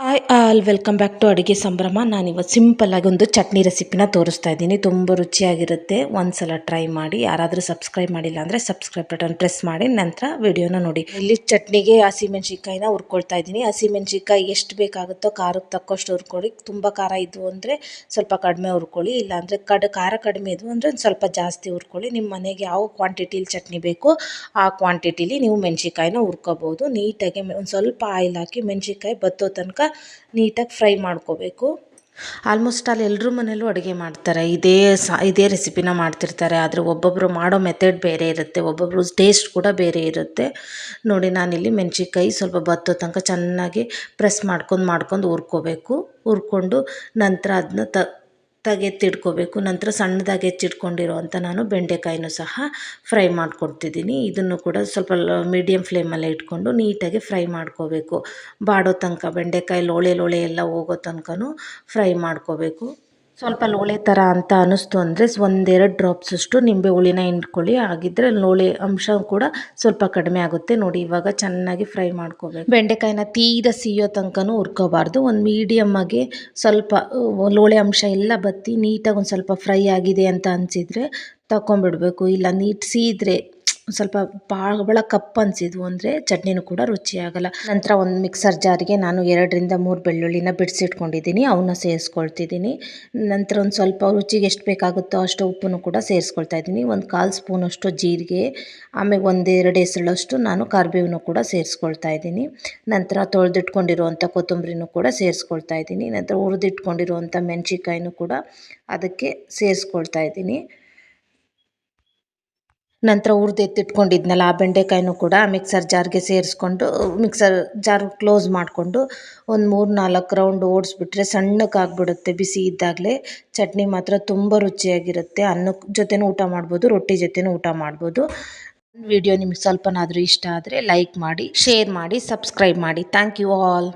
Hi all welcome back to Aduge Sambhrama. ನಾನಿವತ್ತು ಸಿಂಪಲ್ಲಾಗಿ ಒಂದು ಚಟ್ನಿ ರೆಸಿಪಿನ ತೋರಿಸ್ತಾ ಇದ್ದೀನಿ. ತುಂಬ ರುಚಿಯಾಗಿರುತ್ತೆ. ಒಂದ್ಸಲ ಟ್ರೈ ಮಾಡಿ. ಯಾರಾದರೂ ಸಬ್ಸ್ಕ್ರೈಬ್ ಮಾಡಿಲ್ಲ ಅಂದರೆ ಸಬ್ಸ್ಕ್ರೈಬ್ ಬಟನ್ ಪ್ರೆಸ್ ಮಾಡಿ ನಂತರ ವಿಡಿಯೋನ ನೋಡಿ. ಇಲ್ಲಿ ಚಟ್ನಿಗೆ ಹಸಿಮೆಣ್ಸಿನ್ಕಾಯಿನ ಹುರ್ಕೊಳ್ತಾ ಇದ್ದೀನಿ. ಹಸಿಮೆಣ್ಸಿನ್ಕಾಯಿ ಎಷ್ಟು ಬೇಕಾಗುತ್ತೋ ಖಾರಕ್ಕೆ ತಕ್ಕಷ್ಟು ಹುರ್ಕೊಳ್ಳಿ. ತುಂಬ ಖಾರ ಇದ್ವು ಅಂದರೆ ಸ್ವಲ್ಪ ಕಡಿಮೆ ಹುರ್ಕೊಳ್ಳಿ. ಇಲ್ಲಾಂದರೆ ಖಾರ ಕಡಿಮೆ ಇದ್ವು ಅಂದರೆ ಒಂದು ಸ್ವಲ್ಪ ಜಾಸ್ತಿ ಹುರ್ಕೊಳ್ಳಿ. ನಿಮ್ಮ ಮನೆಗೆ ಯಾವ ಕ್ವಾಂಟಿಟಿಲಿ ಚಟ್ನಿ ಬೇಕೋ ಆ ಕ್ವಾಂಟಿಟಿಲಿ ನೀವು ಮೆಣ್ಸಿನ್ಕಾಯಿನ ಹುರ್ಕೋಬೋದು. ನೀಟಾಗಿ ಒಂದು ಸ್ವಲ್ಪ ಆಯಿಲ್ ಹಾಕಿ ಮೆಣ್ಸಿನ್ಕಾಯಿ ಬತ್ತೋ ತನಕ ನೀಟಾಗಿ ಫ್ರೈ ಮಾಡ್ಕೋಬೇಕು. ಆಲ್ಮೋಸ್ಟ್ ಎಲ್ಲರ ಮನೇಲೂ ಅಡುಗೆ ಮಾಡ್ತಾರೆ. ಇದೇ ರೆಸಿಪಿನ ಮಾಡ್ತಿರ್ತಾರೆ. ಆದರೆ ಒಬ್ಬೊಬ್ಬರು ಮಾಡೋ ಮೆಥಡ್ ಬೇರೆ ಇರುತ್ತೆ, ಒಬ್ಬೊಬ್ಬರು ಟೇಸ್ಟ್ ಕೂಡ ಬೇರೆ ಇರುತ್ತೆ. ನೋಡಿ, ನಾನಿಲ್ಲಿ ಮೆಣ್ಸಿನ್ಕಾಯಿ ಸ್ವಲ್ಪ ಬತ್ತೋ ತನಕ ಚೆನ್ನಾಗಿ ಪ್ರೆಸ್ ಮಾಡ್ಕೊಂಡು ಹುರ್ಕೊಂಡು ನಂತರ ಅದನ್ನ ತೆಗೆತ್ತಿಟ್ಕೋಬೇಕು. ನಂತರ ಸಣ್ಣದಾಗಿ ಹೆಚ್ಚಿಟ್ಕೊಂಡಿರೋವಂಥ ನಾನು ಬೆಂಡೆಕಾಯಿನೂ ಸಹ ಫ್ರೈ ಮಾಡ್ಕೊಡ್ತಿದ್ದೀನಿ. ಇದನ್ನು ಕೂಡ ಸ್ವಲ್ಪ ಮೀಡಿಯಮ್ ಫ್ಲೇಮಲ್ಲೇ ಇಟ್ಕೊಂಡು ನೀಟಾಗಿ ಫ್ರೈ ಮಾಡ್ಕೋಬೇಕು. ಬಾಡೋ ತನಕ ಬೆಂಡೆಕಾಯಿ ಲೋಳೆ ಎಲ್ಲ ಹೋಗೋ ತನಕನೂ ಫ್ರೈ ಮಾಡ್ಕೋಬೇಕು. ಸ್ವಲ್ಪ ಲೋಳೆ ಥರ ಅಂತ ಅನ್ನಿಸ್ತು ಅಂದರೆ ಒಂದೆರಡು ಡ್ರಾಪ್ಸಷ್ಟು ನಿಂಬೆ ಹುಳಿನ ಹಿಂಡ್ಕೊಳ್ಳಿ. ಆಗಿದ್ದರೆ ಲೋಳೆ ಅಂಶ ಕೂಡ ಸ್ವಲ್ಪ ಕಡಿಮೆ ಆಗುತ್ತೆ. ನೋಡಿ, ಇವಾಗ ಚೆನ್ನಾಗಿ ಫ್ರೈ ಮಾಡ್ಕೋಬೇಕು. ಬೆಂಡೆಕಾಯಿನ ತೀರ ಸಿಯೋ ತನಕನೂ ಹುರ್ಕೋಬಾರ್ದು. ಒಂದು ಮೀಡಿಯಮ್ ಆಗಿ ಸ್ವಲ್ಪ ಲೋಳೆ ಅಂಶ ಎಲ್ಲ ಬತ್ತಿ ನೀಟಾಗಿ ಒಂದು ಸ್ವಲ್ಪ ಫ್ರೈ ಆಗಿದೆ ಅಂತ ಅನಿಸಿದರೆ ತಗೊಂಬಿಡ್ಬೇಕು. ಇಲ್ಲ ನೀಟ್ ಸೀದ್ರೆ ಸ್ವಲ್ಪ ಭಾಳ ಕಪ್ಪು ಅನಿಸಿದ್ವು ಅಂದರೆ ಚಟ್ನಿನೂ ಕೂಡ ರುಚಿಯಾಗಲ್ಲ. ನಂತರ ಒಂದು ಮಿಕ್ಸರ್ ಜಾರಿಗೆ ನಾನು 2-3 ಬೆಳ್ಳುಳ್ಳಿನ ಬಿಡಿಸಿಟ್ಕೊಂಡಿದ್ದೀನಿ, ಅವನ್ನ ಸೇರಿಸ್ಕೊಳ್ತಿದ್ದೀನಿ. ನಂತರ ಒಂದು ಸ್ವಲ್ಪ ರುಚಿಗೆ ಎಷ್ಟು ಬೇಕಾಗುತ್ತೋ ಅಷ್ಟು ಉಪ್ಪನ್ನು ಕೂಡ ಸೇರಿಸ್ಕೊಳ್ತಾ ಇದ್ದೀನಿ. ಒಂದು 1/4 ಸ್ಪೂನಷ್ಟು ಜೀರಿಗೆ, ಆಮೇಲೆ 1-2 ಎಸಳಷ್ಟು ನಾನು ಕರಿಬೇವನ್ನು ಕೂಡ ಸೇರಿಸ್ಕೊಳ್ತಾ ಇದ್ದೀನಿ. ನಂತರ ತೊಳೆದಿಟ್ಕೊಂಡಿರುವಂಥ ಕೊತ್ತಂಬರಿನೂ ಕೂಡ ಸೇರಿಸ್ಕೊಳ್ತಾ ಇದ್ದೀನಿ. ನಂತರ ಹುರಿದಿಟ್ಕೊಂಡಿರುವಂಥ ಮೆಣಸಿನ್ಕಾಯಿನೂ ಕೂಡ ಅದಕ್ಕೆ ಸೇರಿಸ್ಕೊಳ್ತಾ ಇದ್ದೀನಿ. ನಂತರ ಎತ್ತಿಟ್ಕೊಂಡಿದ್ನಲ್ಲ ಆ ಬೆಂಡೆಕಾಯಿನೂ ಕೂಡ ಮಿಕ್ಸರ್ ಜಾರ್ಗೆ ಸೇರಿಸ್ಕೊಂಡು ಮಿಕ್ಸರ್ ಜಾರ್ ಕ್ಲೋಸ್ ಮಾಡಿಕೊಂಡು ಒಂದು 3-4 ರೌಂಡ್ ಓಡಿಸ್ಬಿಟ್ರೆ ಸಣ್ಣಕ್ಕಾಗ್ಬಿಡುತ್ತೆ. ಬಿಸಿ ಇದ್ದಾಗಲೇ ಚಟ್ನಿ ಮಾತ್ರ ತುಂಬ ರುಚಿಯಾಗಿರುತ್ತೆ. ಅನ್ನಕ್ಕೆ ಜೊತೆನೂ ಊಟ ಮಾಡ್ಬೋದು, ರೊಟ್ಟಿ ಜೊತೆನೂ ಊಟ ಮಾಡ್ಬೋದು. ವಿಡಿಯೋ ನಿಮ್ಗೆ ಸ್ವಲ್ಪನಾದರೂ ಇಷ್ಟ ಆದರೆ ಲೈಕ್ ಮಾಡಿ, ಶೇರ್ ಮಾಡಿ, ಸಬ್ಸ್ಕ್ರೈಬ್ ಮಾಡಿ. Thank you all.